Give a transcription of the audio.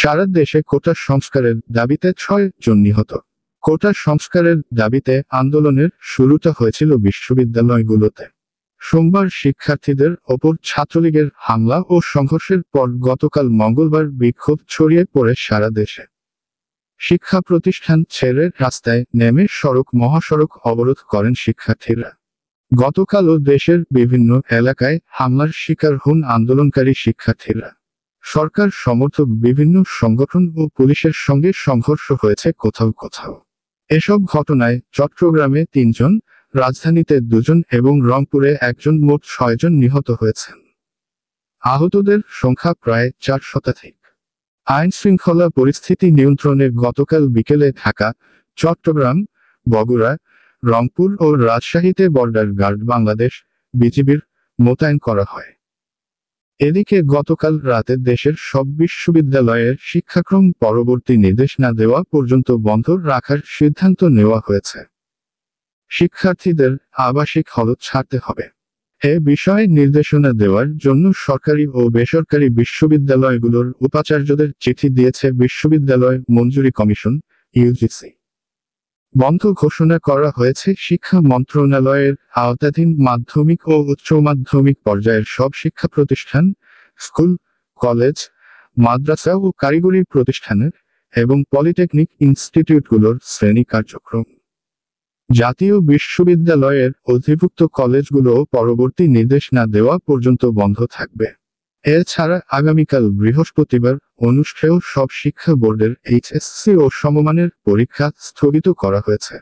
সারা দেশে কোটা সংস্কারের দাবিতে 6 জন নিহত। কোটা সংস্কারের দাবিতে আন্দোলনের শুরুটা হয়েছিল বিশ্ববিদ্যালয়গুলোতে। সোমবার শিক্ষার্থীদের ওপর ছাত্রলীগের হামলা ও সংঘর্ষের পর গতকাল মঙ্গলবার বিক্ষোভ ছড়িয়ে পড়ে সারা দেশে। শিক্ষা প্রতিষ্ঠান ছেড়ে রাস্তায় নেমে মহাসড়ক অবরোধ করেন শিক্ষার্থীরা। গতকালও দেশের বিভিন্ন এলাকায় হামলার শিকার হন আন্দোলনকারী শিক্ষার্থীরা। সরকার সমর্থক বিভিন্ন সংগঠন ও পুলিশের সঙ্গে সংঘর্ষ হয়েছে কোথাও কোথাও। এসব ঘটনায় চট্টগ্রামে 3 জন, রাজধানীতে 2 জন এবং রংপুরে 1 জন, মোট 6 জন নিহত হয়েছেন। আহতদের সংখ্যা প্রায় 4 শতাধিক। আইন শৃঙ্খলা পরিস্থিতি নিয়ন্ত্রণে গতকাল বিকেলে ঢাকা, চট্টগ্রাম, বগুড়া, রংপুর ও রাজশাহীতে বর্ডার গার্ড বাংলাদেশ বিজিবির মোতায়েন করা হয়। এদিকে গতকাল রাতে দেশের সব বিশ্ববিদ্যালয়ের শিক্ষাক্রম পরবর্তী নির্দেশ না দেওয়া পর্যন্ত বন্ধ রাখার সিদ্ধান্ত নেওয়া হয়েছে। শিক্ষার্থীদের আবাসিক হল ছাড়তে হবে। এ বিষয়ে নির্দেশনা দেওয়ার জন্য সরকারি ও বেসরকারি বিশ্ববিদ্যালয়গুলোর উপাচার্যদের চিঠি দিয়েছে বিশ্ববিদ্যালয় মঞ্জুরি কমিশন, ইউজিসি। বন্ধ ঘোষণা করা হয়েছে শিক্ষা মন্ত্রণালয়ের আওতাধীন মাধ্যমিক ও উচ্চ মাধ্যমিক পর্যায়ের সব শিক্ষা প্রতিষ্ঠান, স্কুল, কলেজ, মাদ্রাসা ও কারিগরি প্রতিষ্ঠানের এবং পলিটেকনিক ইনস্টিটিউটগুলোর শ্রেণী কার্যক্রম। জাতীয় বিশ্ববিদ্যালয়ের অধিভুক্ত কলেজগুলোও পরবর্তী নির্দেশ না দেওয়া পর্যন্ত বন্ধ থাকবে। এছাড়া আগামীকাল বৃহস্পতিবার অনুষ্ঠেয় সব শিক্ষা বোর্ডের এইচএসসি ও সমমানের পরীক্ষা স্থগিত করা হয়েছে।